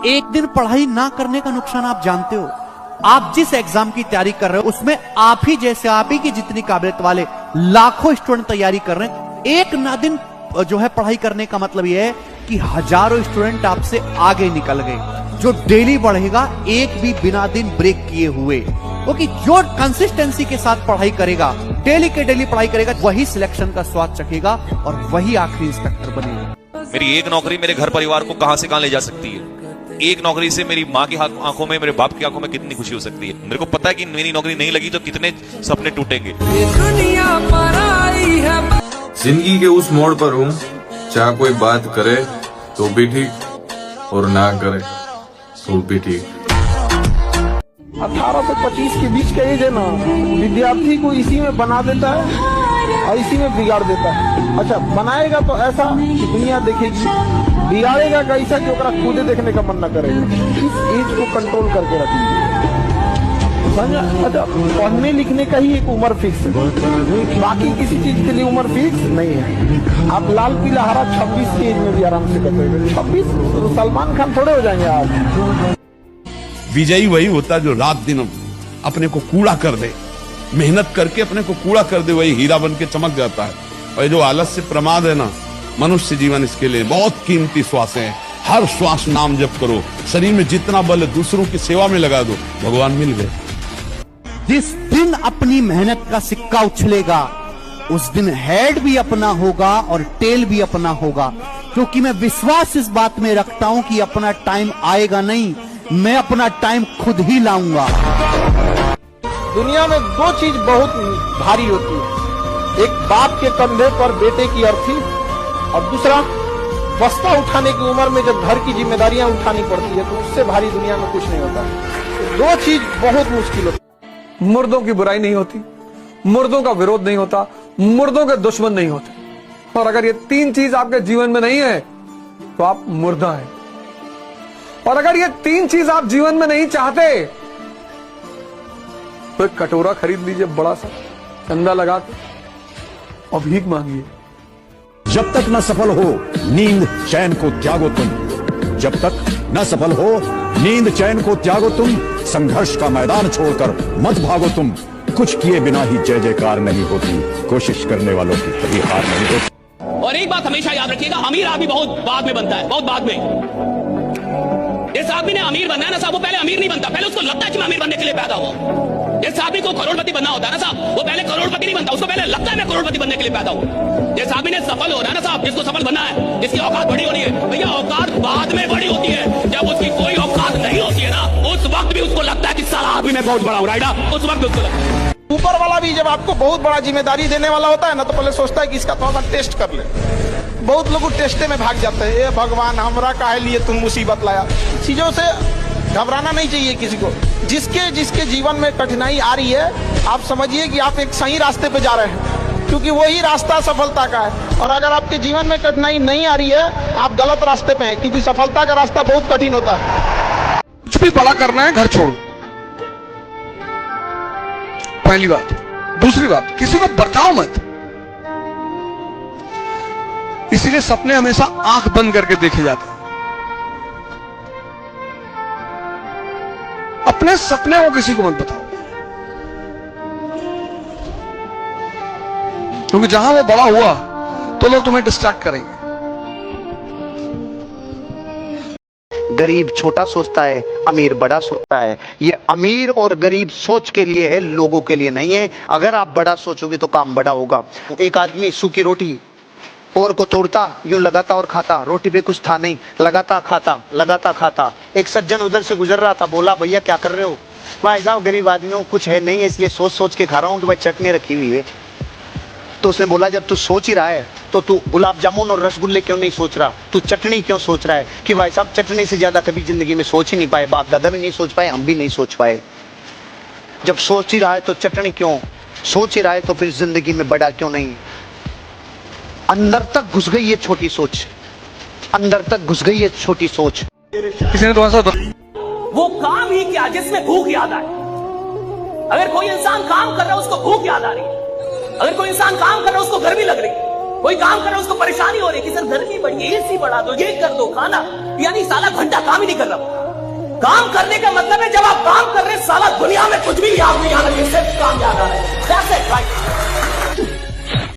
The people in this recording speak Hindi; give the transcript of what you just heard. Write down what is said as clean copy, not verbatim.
एक दिन पढ़ाई ना करने का नुकसान आप जानते हो। आप जिस एग्जाम की तैयारी कर रहे हो उसमें आप ही जैसे, आप ही की जितनी काबिलियत वाले लाखों स्टूडेंट तैयारी कर रहे हैं। एक ना दिन जो है पढ़ाई करने का मतलब यह है कि हजारों स्टूडेंट आपसे आगे निकल गए। जो डेली बढ़ेगा एक भी बिना दिन ब्रेक किए हुए, क्योंकि जो कंसिस्टेंसी के साथ पढ़ाई करेगा, डेली के डेली पढ़ाई करेगा, वही सिलेक्शन का स्वाद चखेगा और वही आखिरी इंस्पेक्टर बनेगा। मेरी एक नौकरी मेरे घर परिवार को कहां से कहां ले जा सकती है। एक नौकरी से मेरी माँ की आंखों में, मेरे बाप की आंखों में कितनी खुशी हो सकती है। मेरे को पता है कि मेरी नौकरी नहीं लगी तो कितने सपने टूटेंगे। जिंदगी के उस मोड़ पर हूँ, चाहे कोई बात करे तो भी ठीक और ना करे तो भी ठीक। 18 से 25 के बीच का एज है ना, विद्यार्थी को इसी में बना देता है और इसी में बिगाड़ देता है। अच्छा, बनाएगा तो ऐसा कि दुनिया देखेगी, बिगाड़ेगा कैसा कि ओकरा खुदे देखने का मन न करेगा। इस एज को कंट्रोल करके रखिए। अच्छा, पढ़ने लिखने का ही एक उम्र फिक्स है, बाकी किसी चीज के लिए उम्र फिक्स नहीं है। आप लाल पीला हरा 26 की एज में भी आराम से कर सकते। 26 तो सलमान खान थोड़े हो जाएंगे आप। विजयी वही होता है जो रात दिन अपने को कूड़ा कर दे, मेहनत करके अपने को कूड़ा कर दे, वही हीरा बन के चमक जाता है। और जो आलस्य प्रमाद है ना, मनुष्य जीवन इसके लिए बहुत कीमती श्वास है। हर श्वास नाम जप करो, शरीर में जितना बल है दूसरों की सेवा में लगा दो, भगवान मिल गए। जिस दिन अपनी मेहनत का सिक्का उछलेगा उस दिन हेड भी अपना होगा और टेल भी अपना होगा, क्योंकि मैं विश्वास इस बात में रखता हूं कि अपना टाइम आएगा नहीं, मैं अपना टाइम खुद ही लाऊंगा। दुनिया में दो चीज बहुत भारी होती है, एक बाप के कंधे पर बेटे की अर्थी, और दूसरा बस्ता उठाने की उम्र में जब घर की जिम्मेदारियां उठानी पड़ती है तो उससे भारी दुनिया में कुछ नहीं होता। दो चीज बहुत मुश्किल होती है। मुर्दों की बुराई नहीं होती, मुर्दों का विरोध नहीं होता, मुर्दों के दुश्मन नहीं होते। और अगर ये तीन चीज आपके जीवन में नहीं है तो आप मुर्दा हैं। और अगर ये तीन चीज आप जीवन में नहीं चाहते तो एक कटोरा खरीद लीजिए बड़ा सा, चंदा लगा के, और भीख मांगिए। जब तक न सफल हो नींद चैन को त्यागो तुम, जब तक न सफल हो नींद चैन को त्यागो तुम, संघर्ष का मैदान छोड़कर मत भागो तुम। कुछ किए बिना ही जय जयकार नहीं होती, कोशिश करने वालों की कभी हार नहीं होती। और एक बात हमेशा याद रखिएगा, अमीर आदमी बहुत बाद में बनता है, बहुत बाद में। जिस आदमी ने अमीर बनना है ना साहब, वो पहले अमीर नहीं बनता, पहले उसको लगता है कि मैं अमीर बनने के लिए पैदा हुआ। जिस आदमी को करोड़पति बनना होता है ना साहब, वो पहले करोड़पति नहीं बनता, उसको पहले लगता है मैं करोड़पति बनने के लिए पैदा हुआ। जिस आदमी ने सफल हो रहा है ना साहब, जिसको सफल बनना है, जिसकी औकात बड़ी होनी है, भैया औकात बाद में बड़ी होती है। जब उसकी कोई औकात नहीं होती है ना, उस वक्त भी उसको लगता है कि साला अभी मैं बहुत बड़ा हूँ, राइट? उस वक्त भी उसको लगता है। ऊपर वाला भी जब आपको बहुत बड़ा जिम्मेदारी देने वाला होता है ना, तो पहले सोचता है कि इसका थोड़ा सा टेस्ट कर ले। बहुत लोग टेस्टे में भाग जाते हैं। ए भगवान, हमरा काहे लिए तुम मुसीबत लाया। चीजों से घबराना नहीं चाहिए किसी को। जिसके जिसके जीवन में कठिनाई आ रही है, आप समझिए कि आप एक सही रास्ते पे जा रहे हैं, क्योंकि वही रास्ता सफलता का है। और अगर आपके जीवन में कठिनाई नहीं आ रही है, आप गलत रास्ते पे हैं, क्योंकि सफलता का रास्ता बहुत कठिन होता है। कुछ भी बड़ा करना है, घर छोड़ो, पहली बात। दूसरी बात, किसी को बताओ मत। इसीलिए सपने हमेशा आंख बंद करके देखे जाते हैं। अपने सपने को किसी को मत बताओ, क्योंकि जहां वो बड़ा हुआ तो लोग तुम्हें डिस्ट्रैक्ट करेंगे। गरीब छोटा सोचता है, अमीर बड़ा सोचता है। ये अमीर और गरीब सोच के लिए है, लोगों के लिए नहीं है। अगर आप बड़ा सोचोगे तो काम बड़ा होगा। एक आदमी सूखी रोटी और को तोड़ता, यूं लगाता और खाता, रोटी पे कुछ था नहीं, लगाता खाता। एक सज्जन उधर से गुजर रहा था, बोला भैया क्या कर रहे हो? भाई साहब गरीब आदमी हूं, कुछ है नहीं है, इसलिए सोच सोच के खा रहा हूं कि भाई चटनी रखी हुई है। तो उसने बोला जब तू सोच ही रहा है तो तू गुलाब जामुन और रसगुल्ले क्यों नहीं सोच रहा? तू चटनी क्यों सोच रहा है? कि भाई साहब चटनी से ज्यादा कभी जिंदगी में सोच ही नहीं पाए, बाप दादा भी नहीं सोच पाए, हम भी नहीं सोच पाए। जब सोच ही रहा है तो चटनी क्यों? सोच ही रहा है तो फिर जिंदगी में बड़ा क्यों नहीं? अंदर तक घुस गई ये छोटी सोच, अंदर तक घुस गई ये छोटी सोच। किसी ने तुम्हारे वो काम ही क्या जिसमें भूख याद आए। अगर कोई इंसान काम कर रहा है उसको भूख याद आ रही है, अगर कोई इंसान काम कर रहा है उसको गर्मी लग रही है, कोई काम कर रहा है उसको परेशानी हो रही है कि सर गर्मी बढ़ी है, एसी बढ़ा दो, ये कर दो, खाना, यानी साला घंटा काम ही नहीं कर रहा। काम करने का मतलब है जब आप काम कर रहे हैं साला दुनिया में कुछ भी याद नहीं आ रहा है, सिर्फ काम याद आ रहा है।